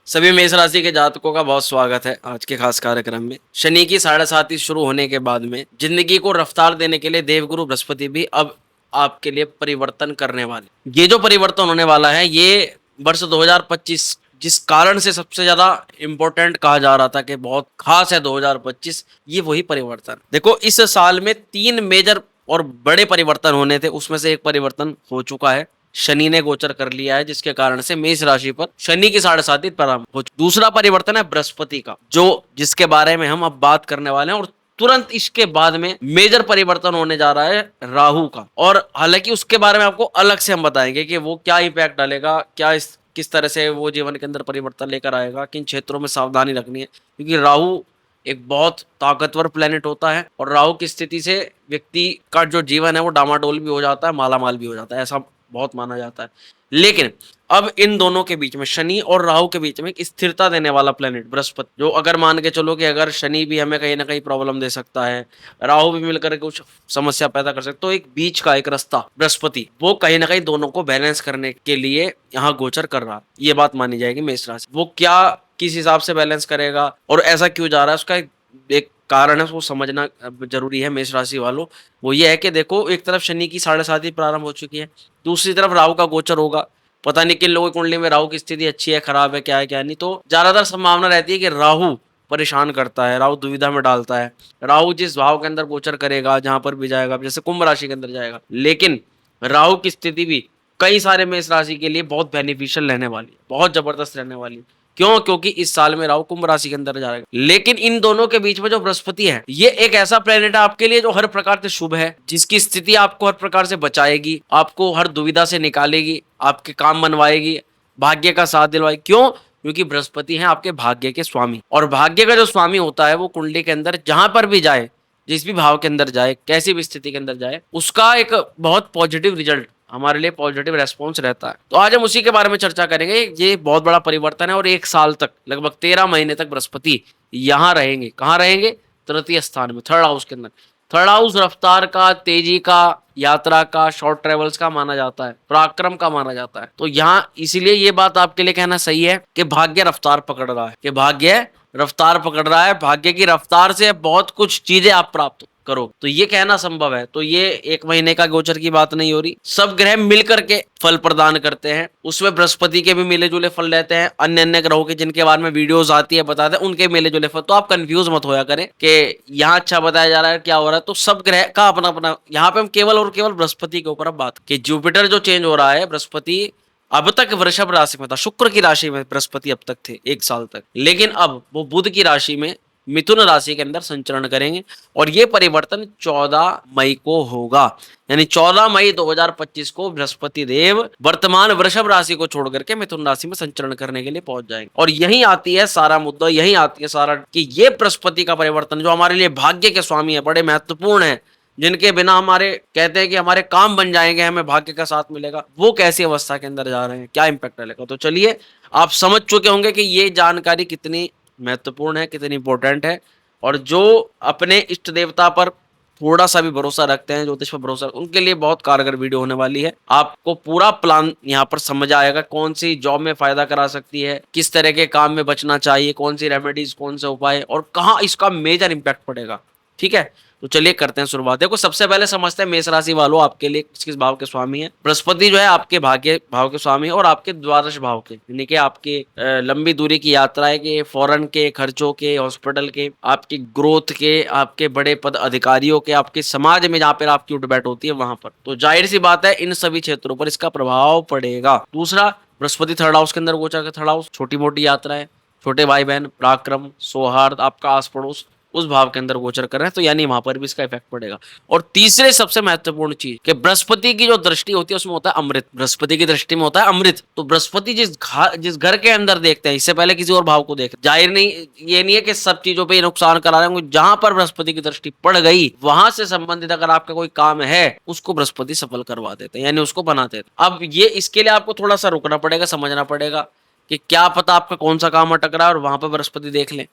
सभी मेष राशि के जातकों का बहुत स्वागत है आज के खास कार्यक्रम में। शनि की 7.5 शुरू होने के बाद में जिंदगी को रफ्तार देने के लिए देवगुरु बृहस्पति भी अब आपके लिए परिवर्तन करने वाले। ये जो परिवर्तन होने वाला है ये वर्ष 2025 जिस कारण से सबसे ज्यादा इम्पोर्टेंट कहा जा रहा था कि बहुत खास है 2025, ये वही परिवर्तन। देखो इस साल में 3 मेजर और बड़े परिवर्तन होने थे, उसमें से एक परिवर्तन हो चुका है। शनि ने गोचर कर लिया है जिसके कारण से मेष राशि पर शनि की 7.5 प्रारंभ हो चुकी। दूसरा परिवर्तन है बृहस्पति का, जो जिसके बारे में हम अब बात करने वाले हैं। और तुरंत इसके बाद में मेजर परिवर्तन होने जा रहा है राहु का। और हालांकि उसके बारे में आपको अलग से हम बताएंगे कि वो क्या इम्पैक्ट डालेगा, क्या किस तरह से वो जीवन के अंदर परिवर्तन लेकर आएगा, किन क्षेत्रों में सावधानी रखनी है। क्योंकि राहु एक बहुत ताकतवर प्लेनेट होता है और राहु की स्थिति से व्यक्ति का जो जीवन है वो डामाडोल भी हो जाता है, मालामाल भी हो जाता है, ऐसा बहुत माना जाता है। लेकिन अब इन दोनों के बीच में, शनि और राहु के बीच में एक स्थिरता देने वाला प्लेनेट बृहस्पति, जो अगर मान के चलो कि अगर शनि भी हमें कहीं ना कहीं प्रॉब्लम दे सकता है, राहु भी मिलकर कुछ समस्या पैदा कर सकता है, तो एक बीच का एक रास्ता बृहस्पति वो कहीं ना कहीं दोनों को बैलेंस करने के लिए यहाँ गोचर कर रहा है। ये बात मानी जाएगी मेष राशि। वो क्या किस हिसाब से बैलेंस करेगा और ऐसा क्यों जा रहा है, उसका एक कारण है, उसको समझना जरूरी है मेष राशि वालों। वो ये है कि देखो, एक तरफ शनि की 7.5 प्रारंभ हो चुकी है, दूसरी तरफ राहु का गोचर होगा। पता नहीं किन लोगों की कुंडली में राहु की स्थिति अच्छी है, खराब है, क्या है क्या नहीं। तो ज्यादातर संभावना रहती है कि राहु परेशान करता है, राहु दुविधा में डालता है। राहु जिस भाव के अंदर गोचर करेगा, जहां पर भी जाएगा, जैसे कुंभ राशि के अंदर जाएगा, लेकिन राहु की स्थिति भी कई सारे मेष राशि के लिए बहुत बेनिफिशियल रहने वाली है, बहुत जबरदस्त रहने वाली है। क्यों? क्योंकि इस साल में राहु कुंभ राशि के अंदर जाएगा। लेकिन इन दोनों के बीच में जो बृहस्पति है, ये एक ऐसा प्लेनेट है आपके लिए जो हर प्रकार से शुभ है, जिसकी स्थिति आपको हर प्रकार से बचाएगी, आपको हर दुविधा से निकालेगी, आपके काम बनवाएगी, भाग्य का साथ दिलवाएगी। क्यों? क्योंकि बृहस्पति है आपके भाग्य के स्वामी, और भाग्य का जो स्वामी होता है वो कुंडली के अंदर जहां पर भी जाए, जिस भी भाव के अंदर जाए, कैसी भी स्थिति के अंदर जाए, उसका एक बहुत पॉजिटिव रिजल्ट, हमारे लिए पॉजिटिव रेस्पॉन्स रहता है। तो आज हम उसी के बारे में चर्चा करेंगे। ये बहुत बड़ा परिवर्तन है और 1 साल तक, लगभग 13 महीने तक बृहस्पति यहाँ रहेंगे। कहाँ रहेंगे? तृतीय स्थान में, थर्ड हाउस के अंदर। थर्ड हाउस रफ्तार का, तेजी का, यात्रा का, शॉर्ट ट्रेवल्स का माना जाता है, पराक्रम का माना जाता है। तो यहाँ इसीलिए ये बात आपके लिए कहना सही है कि भाग्य रफ्तार पकड़ रहा है, कि भाग्य रफ्तार पकड़ रहा है। भाग्य की रफ्तार से बहुत कुछ चीजें आप प्राप्त करो, तो ये कहना संभव है। तो ये 1 महीने का गोचर की बात नहीं हो रही, सब ग्रह मिलकर के फल प्रदान करते हैं। उसमें बृहस्पति के भी मिले जुले फल रहते हैं, अन्य अन्य ग्रहों के जिनके बारे में वीडियोस आती है बताते हैं, उनके मिले जुले फल। तो आप कंफ्यूज मत होया करें कि यहाँ अच्छा बताया जा रहा है, क्या हो रहा है। तो सब ग्रह का अपना अपना, यहाँ पे हम केवल और केवल बृहस्पति के ऊपर अब बात कि जुपिटर जो चेंज हो रहा है, बृहस्पति अब तक वृषभ राशि में था, शुक्र की राशि में बृहस्पति अब तक थे 1 साल तक, लेकिन अब वो बुध की राशि में, मिथुन राशि के अंदर संचरण करेंगे। और ये परिवर्तन 14 मई को होगा, यानी 14 मई 2025 को बृहस्पति देव वर्तमान वृषभ राशि को छोड़ करके मिथुन राशि में संचरण करने के लिए पहुंच जाएंगे। और यही आती है सारा मुद्दा, यही आती है सारा कि ये बृहस्पति का परिवर्तन जो हमारे लिए भाग्य के स्वामी है, बड़े महत्वपूर्ण है, जिनके बिना हमारे कहते हैं कि हमारे काम बन जाएंगे, हमें भाग्य का साथ मिलेगा, वो कैसी अवस्था के अंदर जा रहे हैं, क्या इंपैक्ट डालेगा। तो चलिए, आप समझ चुके होंगे कि ये जानकारी कितनी महत्वपूर्ण है, कितनी इंपॉर्टेंट है। और जो अपने इष्ट देवता पर थोड़ा सा भी भरोसा रखते हैं, ज्योतिष पर भरोसा, उनके लिए बहुत कारगर वीडियो होने वाली है। आपको पूरा प्लान यहाँ पर समझ आएगा, कौन सी जॉब में फायदा करा सकती है, किस तरह के काम में बचना चाहिए, कौन सी रेमेडीज, कौन से उपाय, और कहाँ इसका मेजर इंपैक्ट पड़ेगा। ठीक है, तो चलिए करते हैं शुरुआत। देखो, सबसे पहले समझते हैं मेष राशि वालों आपके लिए किस किस भाव के स्वामी है। बृहस्पति जो है आपके भाग्य भाव के स्वामी है और आपके द्वादश भाव के, यानी कि आपके लंबी दूरी की यात्राएं के, फॉरेन के खर्चों के, हॉस्पिटल के, आपकी ग्रोथ के, आपके बड़े पद अधिकारियों के, आपके समाज में जहाँ पर आपकी उठ बैठ होती है वहां पर, तो जाहिर सी बात है इन सभी क्षेत्रों पर इसका प्रभाव पड़ेगा। दूसरा, बृहस्पति थर्ड हाउस के अंदर गोचर का, थर्ड हाउस छोटी मोटी यात्राएं, छोटे भाई बहन, पराक्रम, सौहार्द, आपका आस पड़ोस, उस भाव के अंदर गोचर कर रहे हैं, तो यानी वहां पर भी इसका इफेक्ट पड़ेगा। और तीसरे सबसे महत्वपूर्ण चीज कि बृहस्पति की जो दृष्टि होती है उसमें होता है अमृत, बृहस्पति की दृष्टि में होता है अमृत। तो बृहस्पति जिस घर के अंदर देखते हैं, इससे पहले किसी और भाव को देखते, जाहिर नहीं, ये नहीं है कि सब चीजों पर नुकसान करा रहे हैं। जहां पर बृहस्पति की दृष्टि पड़ गई, वहां से संबंधित अगर आपका कोई काम है, उसको बृहस्पति सफल करवा देते हैं, यानी उसको बनाते हैं। अब ये इसके लिए आपको थोड़ा सा रुकना पड़ेगा, समझना पड़ेगा कि क्या पता आपका कौन सा काम अटक रहा है और वहां पर बृहस्पति देख लें।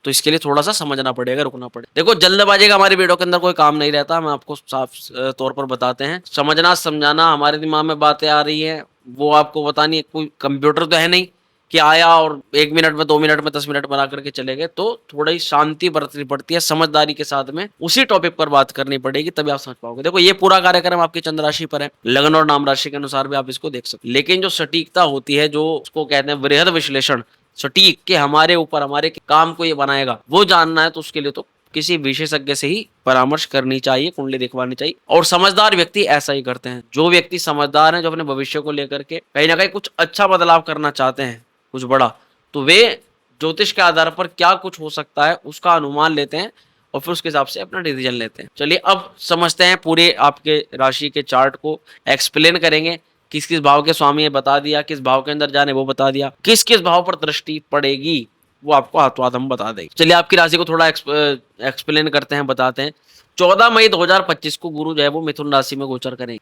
तो इसके लिए थोड़ा सा समझना पड़ेगा, रुकना पड़ेगा। देखो, जल्दबाजी का हमारी वीडियो के अंदर कोई काम नहीं रहता, हम आपको साफ तौर पर बताते हैं। समझना समझाना, हमारे दिमाग में बातें आ रही हैं वो आपको बतानी है। कोई कंप्यूटर तो है नहीं कि आया और 1 मिनट में, 2 मिनट में, 10 मिनट बना करके चले गए, तो थोड़ी शांति बरतनी पड़ती है, समझदारी के साथ में उसी टॉपिक पर बात करनी पड़ेगी, तभी आप समझ पाओगे। देखो ये पूरा कार्यक्रम आपकी चंद्र राशि पर है, लग्न और नाम राशि के अनुसार भी आप इसको देख सकते, लेकिन जो सटीकता होती है, जो उसको कहते हैं वृहद विश्लेषण, सटीक के हमारे ऊपर, हमारे काम को ये बनाएगा, वो जानना है तो उसके लिए तो किसी विशेषज्ञ से ही परामर्श करनी चाहिए, कुंडली दिखवानी चाहिए। और समझदार व्यक्ति ऐसा ही करते हैं। जो व्यक्ति समझदार है, जो अपने भविष्य को लेकर के कहीं ना कहीं कुछ अच्छा बदलाव करना चाहते हैं, कुछ बड़ा, तो वे ज्योतिष के आधार पर क्या कुछ हो सकता है उसका अनुमान लेते हैं और फिर उसके हिसाब से अपना डिसीजन लेते हैं। चलिए अब समझते हैं, पूरे आपके राशि के चार्ट को एक्सप्लेन करेंगे। किस किस भाव के स्वामी है बता दिया, किस भाव के अंदर जाने वो बता दिया, किस किस भाव पर दृष्टि पड़ेगी वो आपको हाथों हाथ हम बता देंगे। चलिए आपकी राशि को थोड़ा एक्सप्लेन करते हैं, बताते हैं। 14 मई 2025 को गुरु जो है वो मिथुन राशि में गोचर करेंगे,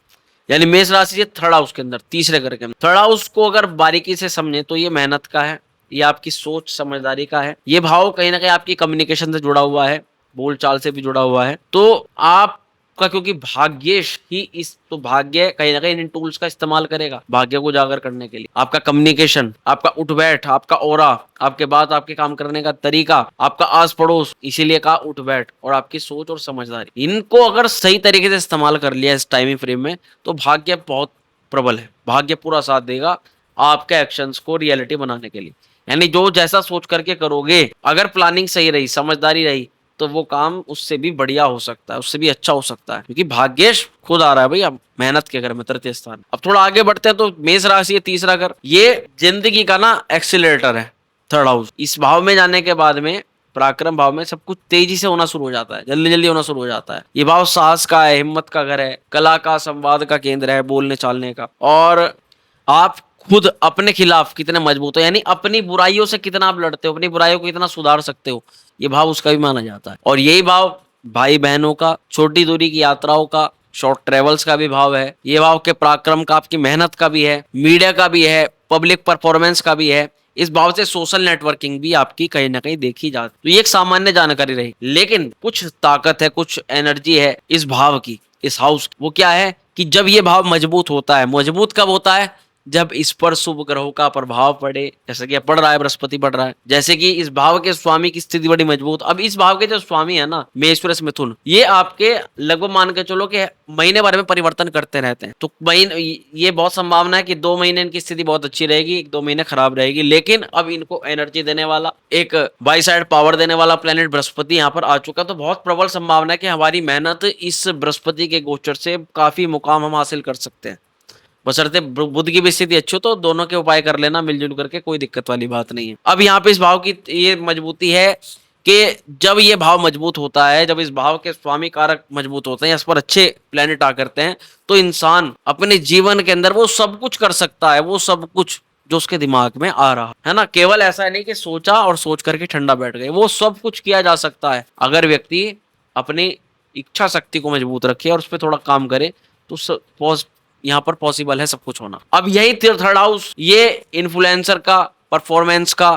यानी मेष राशि से थर्ड हाउस के अंदर, तीसरे घर के अंदर। थर्ड हाउस को अगर बारीकी से समझे तो ये मेहनत का है, ये आपकी सोच समझदारी का है। ये भाव कहीं ना कहीं आपकी कम्युनिकेशन से जुड़ा हुआ है, बोलचाल से भी जुड़ा हुआ है। तो आपका क्योंकि भाग्येश ही इस, तो भाग्य कहीं ना कहीं इन टूल्स का इस्तेमाल करेगा भाग्य को उजागर करने के लिए। आपका कम्युनिकेशन, आपका उठ बैठ, आपका ऑरा, आपके बात, आपके काम करने का तरीका, आपका आस पड़ोस, इसीलिए कहा उठ बैठ, और आपकी सोच और समझदारी, इनको अगर सही तरीके से इस्तेमाल कर लिया इस टाइमिंग फ्रेम में, तो भाग्य बहुत प्रबल है। भाग्य पूरा साथ देगा आपके एक्शंस को रियलिटी बनाने के लिए। यानी जो जैसा सोच करके करोगे, अगर प्लानिंग सही रही, समझदारी रही, तो वो काम उससे भी बढ़िया हो सकता है, उससे भी अच्छा हो सकता है, क्योंकि भाग्येश खुद आ रहा है भाई अब मेहनत के घर में, तृतीय स्थान। अब थोड़ा आगे बढ़ते हैं तो मेष राशि है, तीसरा घर, ये जिंदगी का ना एक्सीलरेटर है, थर्ड हाउस। इस भाव में जाने के बाद में, पराक्रम भाव में, सब कुछ तेजी से होना शुरू हो जाता है, जल्दी जल्दी होना शुरू हो जाता है। ये भाव साहस का है, हिम्मत का घर है, कला का, संवाद का केंद्र है, बोलने चालने का। और आप खुद अपने खिलाफ कितने मजबूत हो, यानी अपनी बुराइयों से कितना आप लड़ते हो, अपनी बुराइयों को कितना सुधार सकते हो, ये भाव उसका भी माना जाता है। और यही भाव भाई बहनों का, छोटी दूरी की यात्राओं का, शॉर्ट ट्रेवल्स का भी भाव है। ये भाव के पराक्रम का, आपकी मेहनत का भी है, मीडिया का भी है, पब्लिक परफॉर्मेंस का भी है। इस भाव से सोशल नेटवर्किंग भी आपकी कहीं ना कहीं देखी जाती है। तो ये एक सामान्य जानकारी रही, लेकिन कुछ ताकत है, कुछ एनर्जी है इस भाव की, इस हाउस। वो क्या है कि जब ये भाव मजबूत होता है, मजबूत कब होता है, जब इस पर शुभ ग्रहों का प्रभाव पड़े, जैसे कि पड़ रहा है, बृहस्पति पड़ रहा है, जैसे कि इस भाव के स्वामी की स्थिति बड़ी मजबूत। अब इस भाव के जो स्वामी है ना, मेष मिथुन, ये आपके लगभग मान के चलो कि महीने भर में परिवर्तन करते रहते हैं। तो महीने, ये बहुत संभावना है कि 2 महीने इनकी स्थिति बहुत अच्छी रहेगी, 1-2 महीने खराब रहेगी, लेकिन अब इनको एनर्जी देने वाला, एक बाई साइड पावर देने वाला प्लेनेट बृहस्पति यहाँ पर आ चुका। तो बहुत प्रबल संभावना है कि हमारी मेहनत इस बृहस्पति के गोचर से काफी मुकाम हम हासिल कर सकते हैं। बशर्ते बुध की भी स्थिति अच्छी हो, तो दोनों के उपाय कर लेना मिलजुल करके, कोई दिक्कत वाली बात नहीं है। अब यहाँ पे इस भाव की ये मजबूती है कि जब ये भाव मजबूत होता है, जब इस भाव के स्वामी कारक मजबूत होते हैं, इस पर अच्छे प्लेनेट आ करते हैं, तो इंसान अपने जीवन के अंदर वो सब कुछ कर सकता है, वो सब कुछ जो उसके दिमाग में आ रहा है ना। केवल ऐसा नहीं कि सोचा और सोच करके ठंडा बैठ गए, वो सब कुछ किया जा सकता है अगर व्यक्ति अपनी इच्छा शक्ति को मजबूत रखे और उस पर थोड़ा काम करे, तो यहाँ पर पॉसिबल है सब कुछ होना। अब यही थर्ड हाउस, ये इन्फ्लुएंसर का, परफॉर्मेंस का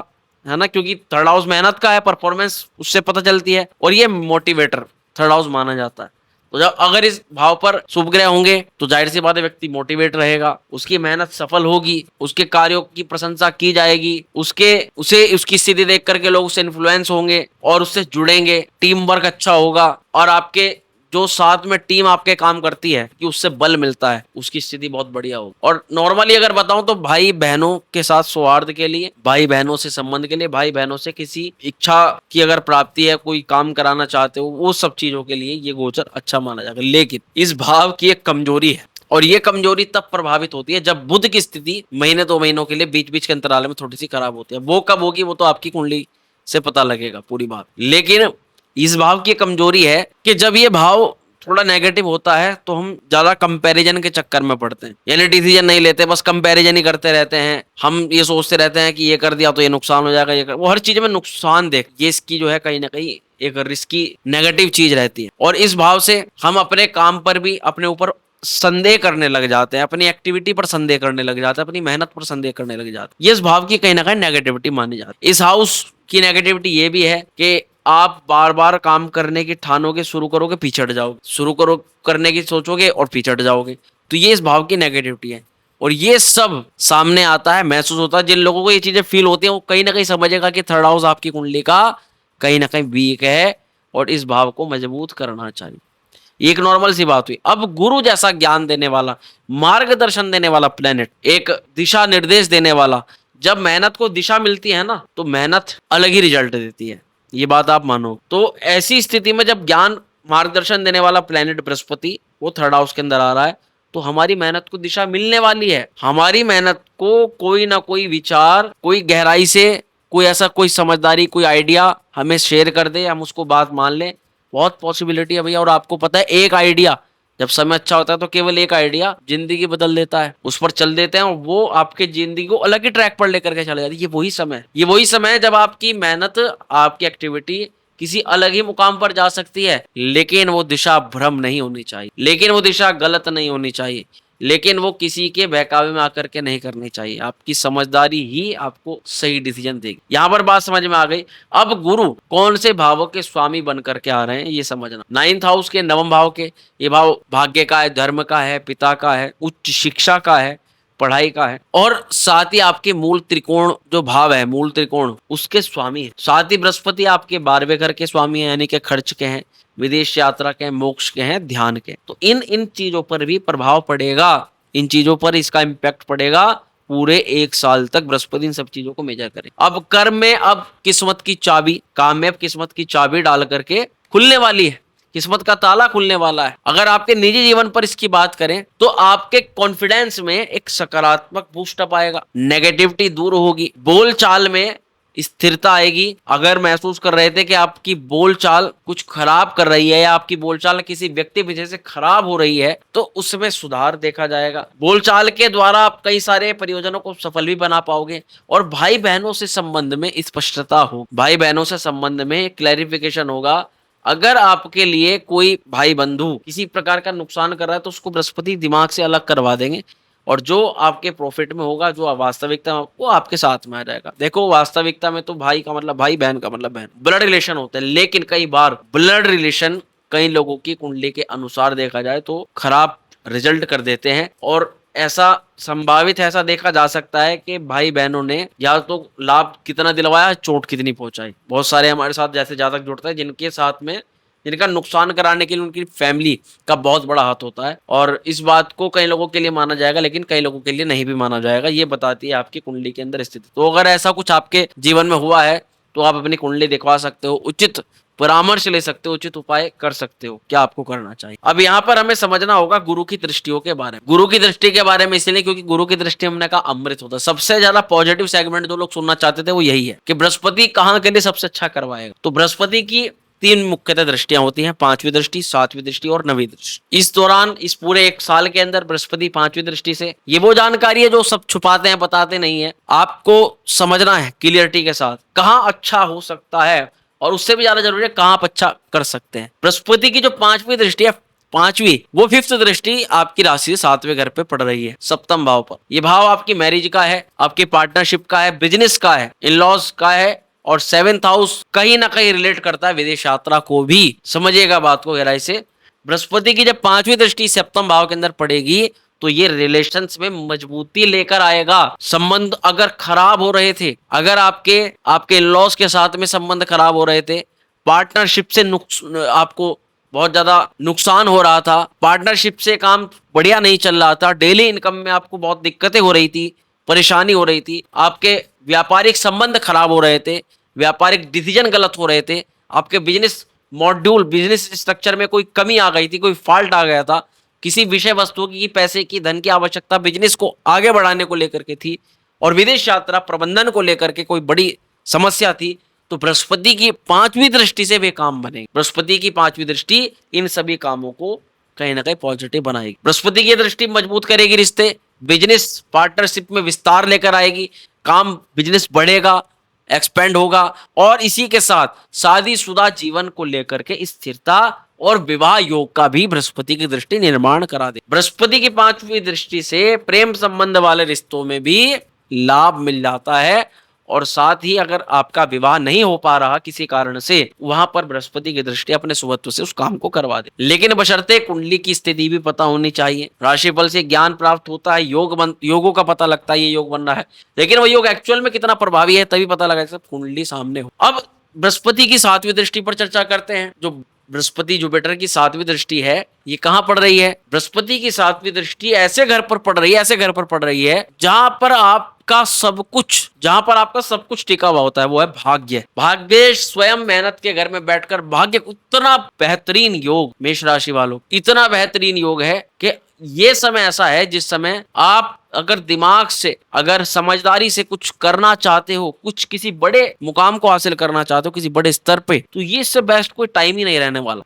है ना, क्योंकि थर्ड हाउस मेहनत का है, परफॉर्मेंस उससे पता चलती है, और ये मोटिवेटर थर्ड हाउस माना जाता है। तो जब अगर इस भाव पर शुभ ग्रह होंगे, तो जाहिर सी बात है व्यक्ति मोटिवेट रहेगा, उसकी मेहनत सफल होगी, उसके कार्यों की प्रशंसा की जाएगी, उसकी स्थिति देख करके लोग उससे इन्फ्लुएंस होंगे और उससे जुड़ेंगे, टीम वर्क अच्छा होगा, और आपके जो साथ में टीम आपके काम करती है कि उससे बल मिलता है, उसकी स्थिति बहुत बढ़िया होगी। और नॉर्मली अगर बताऊं तो भाई बहनों के साथ सौहार्द के लिए, भाई बहनों से संबंध के लिए, भाई बहनों से किसी इच्छा की अगर प्राप्ति है, कोई काम कराना चाहते हो, वो सब चीजों के लिए ये गोचर अच्छा माना जाएगा। लेकिन इस भाव की एक कमजोरी है, और ये कमजोरी तब प्रभावित होती है जब बुध की स्थिति महीने 2 महीनों के लिए बीच बीच के अंतराल में थोड़ी सी खराब होती है। वो कब होगी वो तो आपकी कुंडली से पता लगेगा पूरी बात। लेकिन इस भाव की कमजोरी है कि जब ये भाव थोड़ा नेगेटिव होता है तो हम ज्यादा कंपैरिजन के चक्कर में पड़ते हैं, यानी डिसीजन नहीं लेते, बस कंपैरिजन ही करते रहते हैं। हम ये सोचते रहते हैं कि ये कर दिया तो ये नुकसान हो जाएगा, वो हर चीज में नुकसान देख, ये इसकी जो है कहीं ना कहीं एक रिस्की नेगेटिव चीज रहती है। और इस भाव से हम अपने काम पर भी अपने ऊपर संदेह करने लग जाते हैं, अपनी एक्टिविटी पर संदेह करने लग जाते हैं, अपनी मेहनत पर संदेह करने लग जाते हैं। ये इस भाव की कहीं ना कहीं नेगेटिविटी मानी जाती है। इस हाउस की नेगेटिविटी ये भी है कि आप बार बार काम करने की ठानोगे, शुरू करोगे, पीछे हट जाओगे, शुरू करो करने की सोचोगे और पीछे हट जाओगे। तो ये इस भाव की नेगेटिविटी है। और ये सब सामने आता है, महसूस होता है। जिन लोगों को ये चीजें फील होती हैं वो कहीं ना कहीं समझेगा कि थर्ड हाउस आपकी कुंडली का कहीं ना कहीं वीक है और इस भाव को मजबूत करना चाहिए। एक नॉर्मल सी बात हुई। अब गुरु जैसा ज्ञान देने वाला, मार्गदर्शन देने वाला प्लेनेट, एक दिशा निर्देश देने वाला, जब मेहनत को दिशा मिलती है ना तो मेहनत अलग ही रिजल्ट देती है, ये बात आप मानो। तो ऐसी स्थिति में जब ज्ञान मार्गदर्शन देने वाला प्लेनेट बृहस्पति वो थर्ड हाउस के अंदर आ रहा है तो हमारी मेहनत को दिशा मिलने वाली है। हमारी मेहनत को कोई ना कोई विचार, कोई गहराई से, कोई ऐसा कोई समझदारी, कोई आइडिया हमें शेयर कर दे, हम उसको बात मान लें, बहुत पॉसिबिलिटी है भैया। और आपको पता है एक आइडिया जब समय अच्छा होता है तो केवल एक आइडिया जिंदगी बदल देता है। उस पर चल देते हैं और वो आपके जिंदगी को अलग ही ट्रैक पर लेकर के चले जाती है। ये वही समय है जब आपकी मेहनत, आपकी एक्टिविटी किसी अलग ही मुकाम पर जा सकती है, लेकिन वो दिशा भ्रम नहीं होनी चाहिए, लेकिन वो दिशा गलत नहीं होनी चाहिए, लेकिन वो किसी के बहकावे में आकर के नहीं करनी चाहिए। आपकी समझदारी ही आपको सही डिसीजन देगी। यहाँ पर बात समझ में आ गई। अब गुरु कौन से भावों के स्वामी बन करके आ रहे हैं ये समझना। 9th हाउस के, नवम भाव के, ये भाव भाग्य का है, धर्म का है, पिता का है, उच्च शिक्षा का है, पढ़ाई का है, और साथ ही आपके मूल त्रिकोण जो भाव है, मूल त्रिकोण उसके स्वामी है। साथ ही बृहस्पति आपके 12वें घर के स्वामी है, यानी कि खर्च के हैं, विदेश यात्रा के, मोक्ष के हैं, ध्यान के। तो इन चीजों पर भी प्रभाव पड़ेगा, इन चीजों पर इसका इम्पैक्ट पड़ेगा। पूरे 1 साल तक बृहस्पति इन सब चीजों को मेजर करे। अब कर्म में अब किस्मत की चाबी, काम में अब किस्मत की चाबी डाल करके खुलने वाली है, किस्मत का ताला खुलने वाला है। अगर आपके निजी जीवन पर इसकी बात करें तो आपके कॉन्फिडेंस में एक सकारात्मक बूस्ट अप आएगा, नेगेटिविटी दूर होगी, बोल चाल में स्थिरता आएगी। अगर महसूस कर रहे थे कि आपकी बोलचाल कुछ खराब कर रही है या आपकी बोलचाल किसी व्यक्ति वजह से खराब हो रही है तो उसमें सुधार देखा जाएगा। बोलचाल के द्वारा आप कई सारे परियोजनों को सफल भी बना पाओगे। और भाई बहनों से संबंध में स्पष्टता हो, भाई बहनों से संबंध में क्लैरिफिकेशन होगा। अगर आपके लिए कोई भाई बंधु किसी प्रकार का नुकसान कर रहा है तो उसको बृहस्पति दिमाग से अलग करवा देंगे, और जो आपके प्रॉफिट में होगा, जो वास्तविकता में, वो आपके साथ में आ जाएगा। देखो वास्तविकता में तो भाई का मतलब भाई, बहन का मतलब बहन, ब्लड रिलेशन होते हैं, लेकिन कई बार ब्लड रिलेशन कई लोगों की कुंडली के अनुसार देखा जाए तो खराब रिजल्ट कर देते हैं। और ऐसा संभावित है, ऐसा देखा जा सकता है कि भाई बहनों ने या तो लाभ कितना दिलवाया, चोट कितनी पहुंचाई। बहुत सारे हमारे साथ जैसे जातक जुड़ता है जिनके साथ में, जिनका नुकसान कराने के लिए उनकी फैमिली का बहुत बड़ा हाथ होता है। और इस बात को कई लोगों के लिए माना जाएगा लेकिन कई लोगों के लिए नहीं भी माना जाएगा। ये बताती है आपकी कुंडली के अंदर स्थिति। तो अगर ऐसा कुछ आपके जीवन में हुआ है तो आप अपनी कुंडली दिखवा सकते हो, उचित परामर्श ले सकते हो, उचित उपाय कर सकते हो क्या आपको करना चाहिए। अब यहाँ पर हमें समझना होगा गुरु की दृष्टियों के बारे में। गुरु की दृष्टि के बारे में इसलिए क्योंकि गुरु की दृष्टि हमने कहा अमृत होता है। सबसे ज्यादा पॉजिटिव सेगमेंट जो लोग सुनना चाहते थे वो यही है कि बृहस्पति कहाँ के लिए सबसे अच्छा करवाएगा। तो बृहस्पति की 3 मुख्यतः दृष्टियां होती हैं, 5वीं दृष्टि, 7वीं दृष्टि और 9वीं दृष्टि। इस दौरान, इस पूरे 1 साल के अंदर बृहस्पति 5वीं दृष्टि से, ये वो जानकारी है जो सब छुपाते हैं, बताते नहीं है। आपको समझना है क्लियरिटी के साथ कहाँ अच्छा हो सकता है, और उससे भी ज्यादा जरूरी है कहाँ आप अच्छा कर सकते हैं। बृहस्पति की जो 5वीं दृष्टि है, 5वीं वो 5th दृष्टि आपकी राशि 7वें घर पे पड़ रही है, सप्तम भाव पर। ये भाव आपकी मैरिज का है, आपकी पार्टनरशिप का है, बिजनेस का है, इन लॉज का है। और 7th हाउस कहीं ना कहीं रिलेट करता है विदेश यात्रा को भी। समझिएगा बात को गहराई से। बृहस्पति की जब 5वीं दृष्टि सप्तम भाव के अंदर पड़ेगी तो ये रिलेशंस में मजबूती लेकर आएगा। संबंध अगर खराब हो रहे थे, अगर आपके लॉस के साथ में संबंध खराब हो रहे थे, पार्टनरशिप से आपको बहुत ज्यादा नुकसान हो रहा था, पार्टनरशिप से काम बढ़िया नहीं चल रहा था, डेली इनकम में आपको बहुत दिक्कतें हो रही थी, परेशानी हो रही थी, आपके व्यापारिक संबंध खराब हो रहे थे, व्यापारिक डिसीजन गलत हो रहे थे, आपके बिजनेस मॉड्यूल, बिजनेस स्ट्रक्चर में कोई कमी आ गई थी, कोई फॉल्ट आ गया था, किसी विषय वस्तु की, पैसे की, धन की आवश्यकता बिजनेस को आगे बढ़ाने को लेकर के थी, और विदेश यात्रा प्रबंधन को लेकर के कोई बड़ी समस्या थी, तो बृहस्पति की 5वीं दृष्टि से वे काम बनेंगे। बृहस्पति की 5वीं दृष्टि इन सभी कामों को कहीं ना कहीं पॉजिटिव बनाएगी। बृहस्पति की दृष्टि मजबूत करेगी रिश्ते, बिजनेस पार्टनरशिप में विस्तार लेकर आएगी, काम बिजनेस बढ़ेगा, एक्सपेंड होगा, और इसी के साथ शादीशुदा जीवन को लेकर के स्थिरता और विवाह योग का भी बृहस्पति की दृष्टि निर्माण करा दे। बृहस्पति की 5वीं दृष्टि से प्रेम संबंध वाले रिश्तों में भी लाभ मिल जाता है, और साथ ही अगर आपका विवाह नहीं हो पा रहा किसी कारण से, वहां पर बृहस्पति की दृष्टि अपने सुवत्व से उस काम को करवा दे। लेकिन बशर्ते कुंडली की स्थिति भी पता होनी चाहिए। राशिफल से ज्ञान प्राप्त होता है, योगों का पता लगता है, ये योग बन रहा है, लेकिन वो योग एक्चुअल में कितना प्रभावी है तभी पता लगा सब कुंडली सामने हो। अब बृहस्पति की 7वीं दृष्टि पर चर्चा करते हैं। जो बृहस्पति जुपिटर की 7वीं दृष्टि है, ये कहां पड़ रही है? बृहस्पति की 7वीं दृष्टि ऐसे घर पर पड़ रही है, ऐसे घर पर पड़ रही है जहां पर आपका सब कुछ टिका हुआ होता है, वो है भाग्य। भाग्य स्वयं मेहनत के घर में बैठकर भाग्य, उतना बेहतरीन योग मेष राशि वालों, इतना बेहतरीन योग है कि ये समय ऐसा है जिस समय आप अगर दिमाग से, अगर समझदारी से कुछ करना चाहते हो, कुछ किसी बड़े मुकाम को हासिल करना चाहते हो किसी बड़े स्तर पे, तो ये इससे बेस्ट कोई टाइम ही नहीं रहने वाला,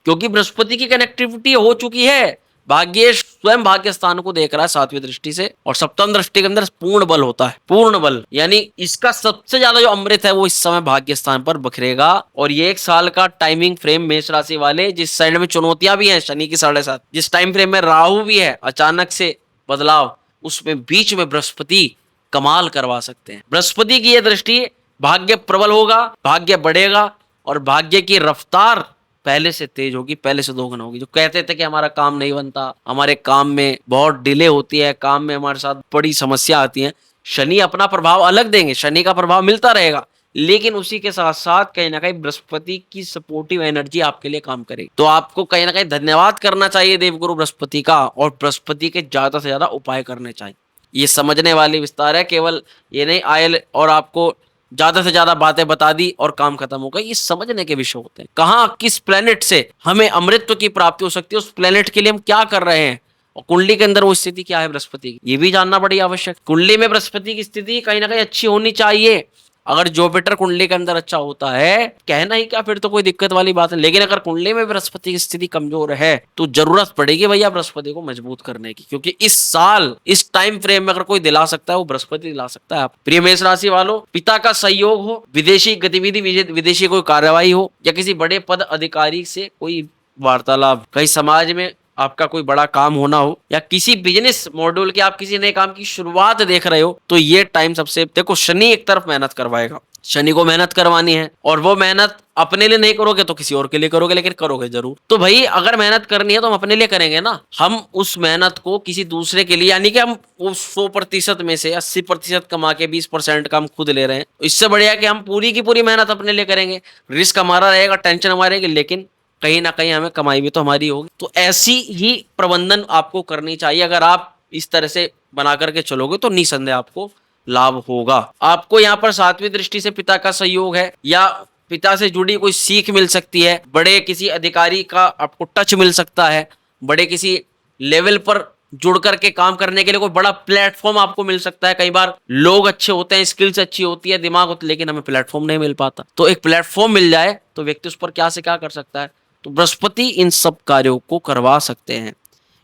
क्योंकि बृहस्पति की कनेक्टिविटी हो चुकी है। भाग्य स्वयं भाग्य स्थान को देख रहा है 7वीं दृष्टि से, और सप्तम दृष्टि के अंदर पूर्ण बल होता है, पूर्ण बल, यानी इसका सबसे ज्यादा जो अमृत है वो इस समय भाग्य स्थान पर बखरेगा। और ये 1 साल का टाइमिंग फ्रेम मेष राशि वाले, जिस साइड में चुनौतियां भी हैं, शनि की 7.5, जिस टाइम फ्रेम में राहु भी है, अचानक से बदलाव, उसमें बीच में बृहस्पति कमाल करवा सकते हैं। बृहस्पति की यह दृष्टि, भाग्य प्रबल होगा, भाग्य बढ़ेगा, और भाग्य की रफ्तार पहले से तेज होगी, पहले से दोगुना होगी। जो कहते थे कि हमारा काम नहीं बनता, हमारे काम में बहुत डिले होती है, काम में हमारे साथ बड़ी समस्या आती है, शनि अपना प्रभाव अलग देंगे, शनि का प्रभाव मिलता रहेगा, लेकिन उसी के साथ साथ कहीं ना कहीं बृहस्पति की सपोर्टिव एनर्जी आपके लिए काम करेगी। तो आपको कहीं ना कहीं धन्यवाद करना चाहिए देवगुरु बृहस्पति का, और बृहस्पति के ज्यादा से ज्यादा उपाय करने चाहिए। ये समझने वाली विस्तार है, केवल ये नहीं आयल और आपको ज्यादा से ज्यादा बातें बता दी और काम खत्म हो गया, ये समझने के विषय होते हैं। कहाँ किस प्लेनेट से हमें अमृतत्व की प्राप्ति हो सकती है, उस प्लेनेट के लिए हम क्या कर रहे हैं, और कुंडली के अंदर वो स्थिति क्या है बृहस्पति की, ये भी जानना बड़ी आवश्यक। कुंडली में बृहस्पति की स्थिति कहीं ना कहीं अच्छी होनी चाहिए। अगर जुपिटर कुंडली के अंदर अच्छा होता है, कहना ही क्या, फिर तो कोई दिक्कत वाली बात है। लेकिन अगर कुंडली में बृहस्पति की स्थिति कमजोर है तो जरूरत पड़ेगी भैया बृहस्पति को मजबूत करने की, क्योंकि इस साल इस टाइम फ्रेम में अगर कोई दिला सकता है वो बृहस्पति दिला सकता है। आप प्रिय मेष राशि वालों, पिता का सहयोग हो, विदेशी गतिविधि, विदेशी कोई कार्यवाही हो, या किसी बड़े पद अधिकारी से कोई वार्तालाप, कहीं समाज में आपका कोई बड़ा काम होना हो, या किसी बिजनेस मॉड्यूल के आप किसी नए काम की शुरुआत देख रहे हो, तो ये टाइम सबसे, देखो शनि एक तरफ मेहनत करवाएगा, शनि को मेहनत करवानी है, और वो मेहनत अपने लिए नहीं करोगे तो किसी और के लिए करोगे, लेकिन करोगे जरूर। तो भाई अगर मेहनत करनी है तो हम अपने लिए करेंगे ना, हम उस मेहनत को किसी दूसरे के लिए, यानी कि हम वो 100% में से 80% कमा के 20% का हम खुद ले रहे हैं, इससे बढ़िया कि हम पूरी की पूरी मेहनत अपने लिए करेंगे। रिस्क हमारा रहेगा, टेंशन हमारी रहेगी, लेकिन कहीं ना कहीं हमें कमाई भी तो हमारी होगी। तो ऐसी ही प्रबंधन आपको करनी चाहिए। अगर आप इस तरह से बना करके चलोगे तो निसंदेह आपको लाभ होगा। आपको यहाँ पर 7वीं दृष्टि से पिता का सहयोग है, या पिता से जुड़ी कोई सीख मिल सकती है, बड़े किसी अधिकारी का आपको टच मिल सकता है, बड़े किसी लेवल पर जुड़ करके काम करने के लिए कोई बड़ा प्लेटफॉर्म आपको मिल सकता है। कई बार लोग अच्छे होते हैं, स्किल्स अच्छी होती है, दिमाग होता है, लेकिन हमें प्लेटफॉर्म नहीं मिल पाता। तो एक प्लेटफॉर्म मिल जाए तो व्यक्ति उस पर क्या से क्या कर सकता है। तो बृहस्पति इन सब कार्यों को करवा सकते हैं।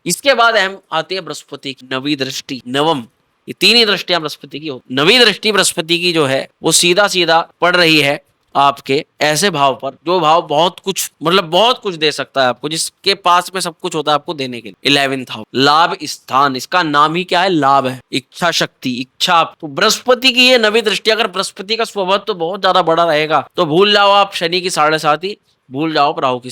इसके बाद अहम आती है बृहस्पति की 9वीं दृष्टि, नवम। ये 3 ही दृष्टियां बृहस्पति की होती। 9वीं दृष्टि बृहस्पति की जो है वो सीधा सीधा पड़ रही है आपके ऐसे भाव पर, जो भाव बहुत कुछ, मतलब बहुत कुछ दे सकता है आपको, जिसके पास में सब कुछ होता है आपको देने के लिए। 11th हाउस, लाभ स्थान, इसका नाम ही क्या है, लाभ है, इच्छा शक्ति, इच्छा। तो बृहस्पति की ये 9वीं दृष्टि, अगर बृहस्पति का स्वभाव तो बहुत ज्यादा बड़ा रहेगा, तो भूल जाओ आप शनि की 7.5, भूल जाओ राहु की।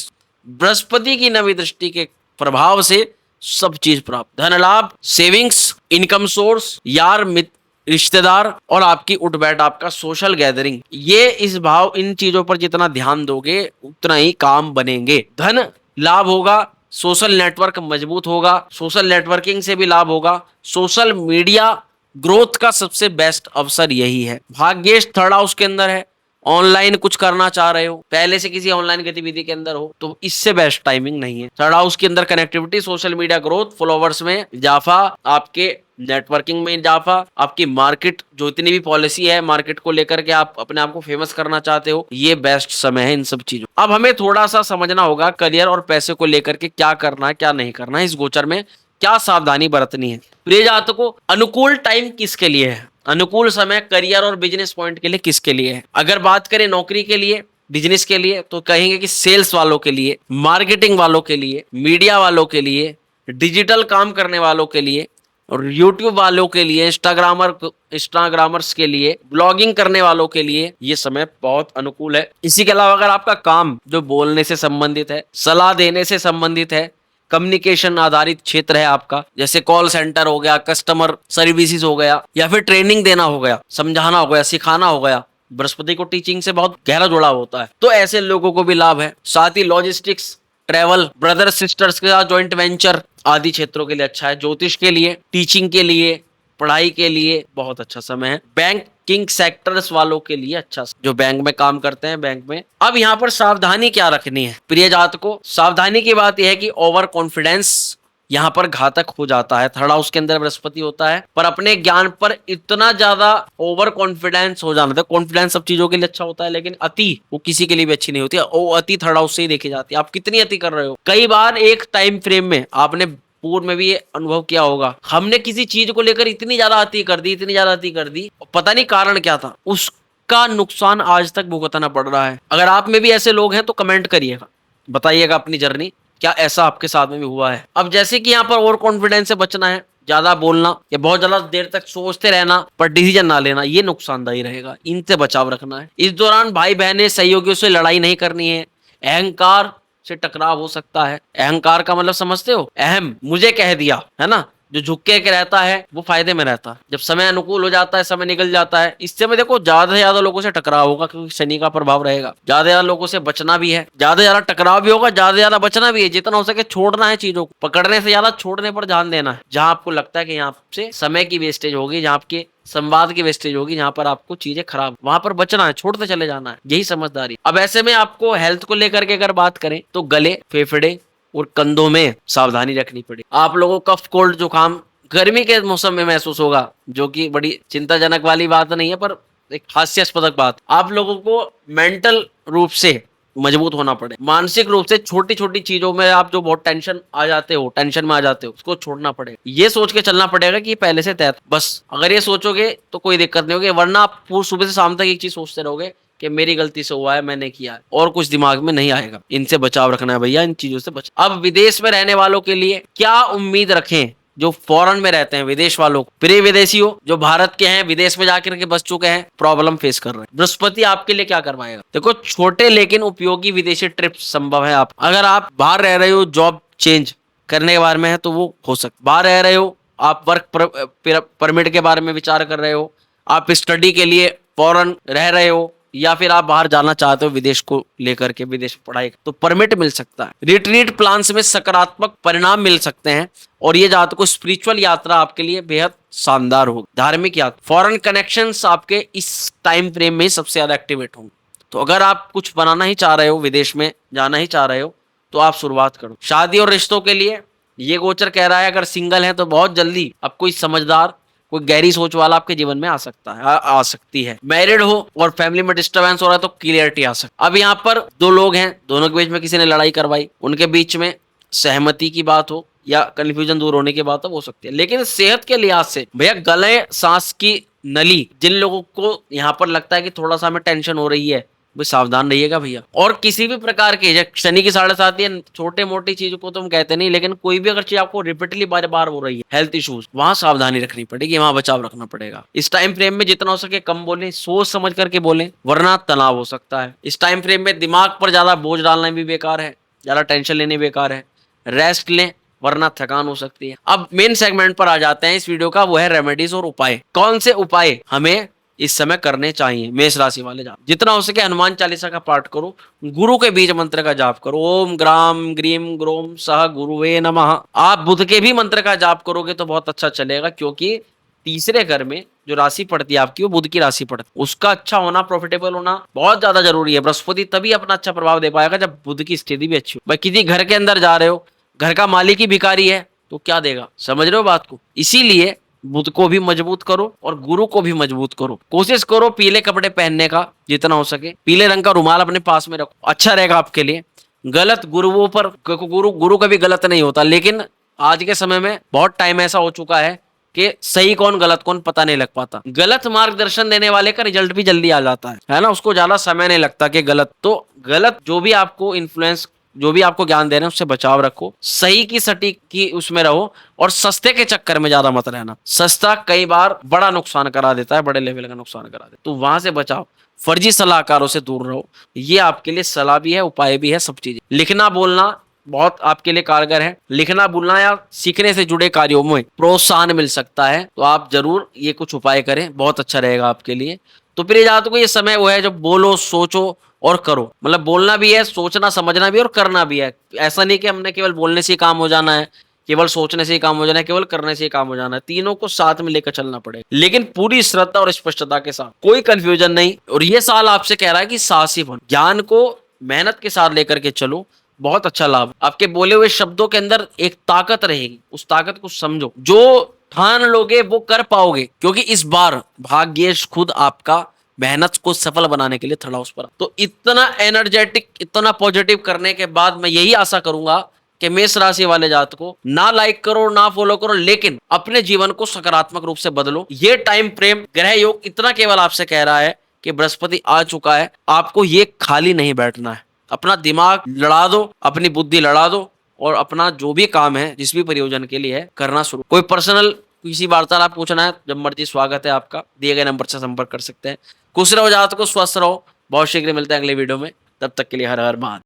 बृहस्पति की 9वीं दृष्टि के प्रभाव से सब चीज प्राप्त, धन लाभ, सेविंग्स, इनकम सोर्स, यार मित्र, रिश्तेदार, और आपकी उठ बैठ, आपका सोशल गैदरिंग, ये इस भाव, इन चीजों पर जितना ध्यान दोगे उतना ही काम बनेंगे। धन लाभ होगा, सोशल नेटवर्क मजबूत होगा, सोशल नेटवर्किंग से भी लाभ होगा, सोशल मीडिया ग्रोथ का सबसे बेस्ट अवसर यही है। भाग्येश 3rd हाउस के अंदर है, ऑनलाइन कुछ करना चाह रहे हो, पहले से किसी ऑनलाइन गतिविधि के अंदर हो, तो इससे बेस्ट टाइमिंग नहीं है। 3rd हाउस के अंदर connectivity, social media growth, followers में इजाफा, आपके नेटवर्किंग में इजाफा, आपकी मार्केट जो इतनी भी पॉलिसी है मार्केट को लेकर के आप अपने आप को फेमस करना चाहते हो, ये बेस्ट समय है इन सब चीजों। अब हमें थोड़ा सा समझना होगा करियर और पैसे को लेकर के क्या करना है क्या नहीं करना है, इस गोचर में क्या सावधानी बरतनी है। प्रिय जातकों, अनुकूल टाइम किसके लिए है, अनुकूल समय करियर और बिजनेस पॉइंट के लिए किसके लिए है। अगर बात करें नौकरी के लिए, बिजनेस के लिए, तो कहेंगे कि सेल्स वालों के लिए, मार्केटिंग वालों के लिए, मीडिया वालों के लिए, डिजिटल काम करने वालों के लिए, और यूट्यूब वालों के लिए, इंस्टाग्रामर्स के लिए, ब्लॉगिंग करने वालों के लिए ये समय बहुत अनुकूल है। इसी के अलावा अगर आपका काम जो बोलने से संबंधित है, सलाह देने से संबंधित है, कम्युनिकेशन आधारित क्षेत्र है आपका, जैसे कॉल सेंटर हो गया, कस्टमर सर्विसेज हो गया, या फिर ट्रेनिंग देना हो गया, समझाना हो गया, सिखाना हो गया, बृहस्पति को टीचिंग से बहुत गहरा जुड़ाव होता है, तो ऐसे लोगों को भी लाभ है। साथ ही लॉजिस्टिक्स, ट्रेवल, ब्रदर सिस्टर्स के साथ ज्वाइंट वेंचर आदि क्षेत्रों के लिए अच्छा है। ज्योतिष के लिए, टीचिंग के लिए, पढ़ाई के लिए बहुत अच्छा समय है। बैंकिंग सेक्टर्स वालों के लिए अच्छा, जो बैंक में काम करते हैं, बैंक में। अब यहाँ पर सावधानी क्या रखनी है प्रिय जातकों? सावधानी की बात यह है कि ओवर कॉन्फिडेंस यहाँ पर घातक हो जाता है। थर्ड हाउस के अंदर बृहस्पति होता है, पर अपने ज्ञान पर इतना ज्यादा ओवर कॉन्फिडेंस हो जाना, तो कॉन्फिडेंस सब चीजों के लिए अच्छा होता है, लेकिन अति वो किसी के लिए भी अच्छी नहीं होती है। वो अति थर्ड हाउस से ही देखी जाती है। आप कितनी अति कर रहे हो? कई बार एक टाइम फ्रेम में आपने पूर्व में भी ये अनुभव किया होगा, हमने किसी चीज को लेकर इतनी ज्यादा अति कर दी, इतनी ज्यादा अति कर दी, पता नहीं कारण क्या था, उसका नुकसान आज तक भुगतना पड़ रहा है। अगर आप में भी ऐसे लोग हैं तो कमेंट करिएगा, बताइएगा अपनी जर्नी, क्या ऐसा आपके साथ में भी हुआ है? अब जैसे कि यहाँ पर ओवर कॉन्फिडेंस से बचना है, ज्यादा बोलना या बहुत ज्यादा देर तक सोचते रहना पर डिसीजन ना लेना, ये नुकसानदायी रहेगा। इनसे बचाव रखना है। इस दौरान भाई बहने सहयोगियों से लड़ाई नहीं करनी है। अहंकार से टकराव हो सकता है। अहंकार का मतलब समझते हो? अहम, मुझे कह दिया, है ना? जो झुक्के के रहता है वो फायदे में रहता है। जब समय अनुकूल हो जाता है, समय निकल जाता है, इससे में देखो ज्यादा से ज्यादा लोगों से टकराव होगा, क्योंकि शनि का प्रभाव रहेगा। ज्यादा से ज्यादा लोगों से बचना भी है, ज्यादा से ज्यादा टकराव भी होगा, ज्यादा से ज्यादा बचना भी है। जितना हो सके छोड़ना है चीजों को, पकड़ने से ज्यादा छोड़ने पर ध्यान देना है। जहां आपको लगता है कि यहाँ से समय की वेस्टेज होगी, जहाँ आपके संवाद की वेस्टेज होगी, जहां पर आपको चीजें खराब, वहां पर बचना है, छोड़ते चले जाना है, यही समझदारी। अब ऐसे में आपको हेल्थ को लेकर के अगर बात करें तो गले, फेफड़े और कंधों में सावधानी रखनी पड़ेगी। आप लोगों को कफ, कोल्ड, जुकाम गर्मी के मौसम में महसूस होगा, जो कि बड़ी चिंताजनक वाली बात नहीं है, पर एक हास्यास्पद बात। आप लोगों को मेंटल रूप से मजबूत होना पड़े, मानसिक रूप से छोटी छोटी चीजों में आप जो बहुत टेंशन में आ जाते हो, उसको छोड़ना पड़ेगा। ये सोच के चलना पड़ेगा कि पहले से तय, बस अगर ये सोचोगे तो कोई दिक्कत नहीं होगी, वरना आप पूरी सुबह से शाम तक एक चीज सोचते रहोगे कि मेरी गलती से हुआ है, मैंने किया है, और कुछ दिमाग में नहीं आएगा। इनसे बचाव रखना है भैया, इन चीजों से बच। अब विदेश में रहने वालों के लिए क्या उम्मीद रखें? जो फॉरेन में रहते हैं, विदेश वालों, प्रिय विदेशियों जो भारत के हैं, विदेश में जाकर के बस चुके हैं, प्रॉब्लम फेस कर रहे हैं, बृहस्पति आपके लिए क्या करवाएगा? देखो, छोटे लेकिन उपयोगी विदेशी ट्रिप संभव है। आप अगर आप बाहर रह रहे हो, जॉब चेंज करने के बारे में है तो वो हो सकता। बाहर रह रहे हो, आप वर्क परमिट के बारे में विचार कर रहे हो, आप स्टडी के लिए फॉरेन रह रहे हो, या फिर आप बाहर जाना चाहते हो विदेश को लेकर के, विदेश पढ़ाई, तो परमिट मिल सकता है। रिट्रीट प्लान्स में सकारात्मक परिणाम मिल सकते हैं, और ये जातकों स्पिरिचुअल यात्रा आपके लिए बेहद शानदार होगी। धार्मिक यात्रा, फॉरेन कनेक्शंस आपके इस टाइम फ्रेम में सबसे ज्यादा एक्टिवेट होंगे। तो अगर आप कुछ बनाना ही चाह रहे हो, विदेश में जाना ही चाह रहे हो, तो आप शुरुआत करो। शादी और रिश्तों के लिए ये गोचर कह रहा है, अगर सिंगल है तो बहुत जल्दी अब कोई समझदार, कोई गहरी सोच वाला आपके जीवन में आ सकता है, आ सकती है। मैरिड हो और फैमिली में डिस्टर्बेंस हो रहा है तो क्लियरिटी आ सकती है। अब यहाँ पर दो लोग हैं, दोनों के बीच में किसी ने लड़ाई करवाई, उनके बीच में सहमति की बात हो या कंफ्यूजन दूर होने की बात हो सकती है। लेकिन सेहत के लिहाज से भैया, गले, सांस की नली, जिन लोगों को यहाँ पर लगता है कि थोड़ा सा हमें टेंशन हो रही है, भाई सावधान रहिएगा भैया। और किसी भी प्रकार के शनि की 7.5 है, छोटे मोटी चीजों को तो हम कहते नहीं, लेकिन कोई भी अगर चीज आपको रिपीटली बार बार हो रही है, हेल्थ इश्यूज, वहां सावधानी रखनी पड़ेगी, वहां बचाव रखना पड़ेगा। इस टाइम फ्रेम में जितना हो सके कम बोलें, सोच समझ करके बोलें, वरना तनाव हो सकता है। इस टाइम फ्रेम में दिमाग पर ज्यादा बोझ डालना भी बेकार है, ज्यादा टेंशन लेनी बेकार है। रेस्ट लें, वरना थकान हो सकती है। अब मेन सेगमेंट पर आ जाते हैं इस वीडियो का, वो है रेमेडीज और उपाय। कौन से उपाय हमें इस समय करने चाहिए? मेष राशि वाले जाप, जितना हो सके हनुमान चालीसा का पाठ करो, गुरु के बीज मंत्र का जाप करो, ओम ग्राम ग्रीम ग्रोम सह गुरुवे नमः। आप बुध के भी मंत्र का जाप करोगे तो बहुत अच्छा चलेगा, क्योंकि तीसरे घर में जो राशि पड़ती है आपकी, वो बुध की राशि पड़ती है। उसका अच्छा होना, प्रॉफिटेबल होना बहुत ज्यादा जरूरी है। बृहस्पति तभी अपना अच्छा प्रभाव दे पाएगा जब बुध की स्थिति भी अच्छी हो। भाई किसी घर के अंदर जा रहे हो, घर का मालिक ही भिखारी है तो क्या देगा? समझ रहे हो बात को? इसीलिए बुध को भी मजबूत करो और गुरु को भी मजबूत करो। कोशिश करो पीले कपड़े पहनने का, जितना हो सके पीले रंग का रुमाल अपने पास में रखो, अच्छा रहेगा आपके लिए। गलत गुरुओं पर, गुरु कभी गलत नहीं होता, लेकिन आज के समय में बहुत टाइम ऐसा हो चुका है कि सही कौन गलत कौन पता नहीं लग पाता। गलत मार्गदर्शन देने वाले का रिजल्ट भी जल्दी आ जाता है ना, उसको ज्यादा समय नहीं लगता कि गलत। तो गलत जो भी आपको इन्फ्लुएंस जो भी आपको ज्ञान दे रहे हैं उससे बचाव रखो, सही की सटीक की उसमें रहो और सस्ते के चक्कर में ज्यादा मत रहना। सस्ता कई बार बड़ा नुकसान करा देता है, बड़े लेवल का नुकसान करा देता है, तो वहां से बचाओ। फर्जी सलाहकारों से दूर रहो, ये आपके लिए सलाह भी है, उपाय भी है, सब चीजें। लिखना बोलना बहुत आपके लिए कारगर है। लिखना बोलना या सीखने से जुड़े कार्यों में प्रोत्साहन मिल सकता है, तो आप जरूर ये कुछ उपाय करें, बहुत अच्छा रहेगा आपके लिए। तो प्रिय जातकों, ये समय वो है जब बोलो, सोचो और करो। मतलब बोलना भी है, सोचना समझना भी और करना भी है। ऐसा नहीं कि हमने केवल बोलने से ही काम हो जाना है, केवल सोचने से ही काम हो जाना है, केवल करने से ही काम हो जाना है। तीनों को साथ में लेकर चलना पड़ेगा, लेकिन पूरी श्रद्धा और स्पष्टता के साथ, कोई कंफ्यूजन नहीं। और ये साल आपसे कह रहा है कि साहसी बनो, ज्ञान को मेहनत के साथ लेकर के चलो, बहुत अच्छा लाभ। आपके बोले हुए शब्दों के अंदर एक ताकत रहेगी, उस ताकत को समझो। जो ठान लोगे वो कर पाओगे, क्योंकि इस बार भाग्येश खुद आपका मेहनत को सफल बनाने के लिए थड़ा उस पर। तो इतना एनर्जेटिक, इतना पॉजिटिव करने के बाद मैं यही आशा करूंगा कि मेष राशि वाले जात को ना लाइक करो ना फॉलो करो, लेकिन अपने जीवन को सकारात्मक रूप से बदलो। ये टाइम फ्रेम, ग्रह योग इतना केवल आपसे कह रहा है कि बृहस्पति आ चुका है, आपको ये खाली नहीं बैठना है। अपना दिमाग लड़ा दो, अपनी बुद्धि लड़ा दो और अपना जो भी काम है, जिस भी प्रयोजन के लिए है, करना शुरू। कोई पर्सनल किसी वार्तालाप पूछना है, जब मर्जी स्वागत है आपका, दिए गए नंबर से संपर्क कर सकते हैं। खुश रहो जात को, स्वस्थ रहो। बहुत शीघ्र मिलते हैं अगले वीडियो में, तब तक के लिए हर हर महादेव।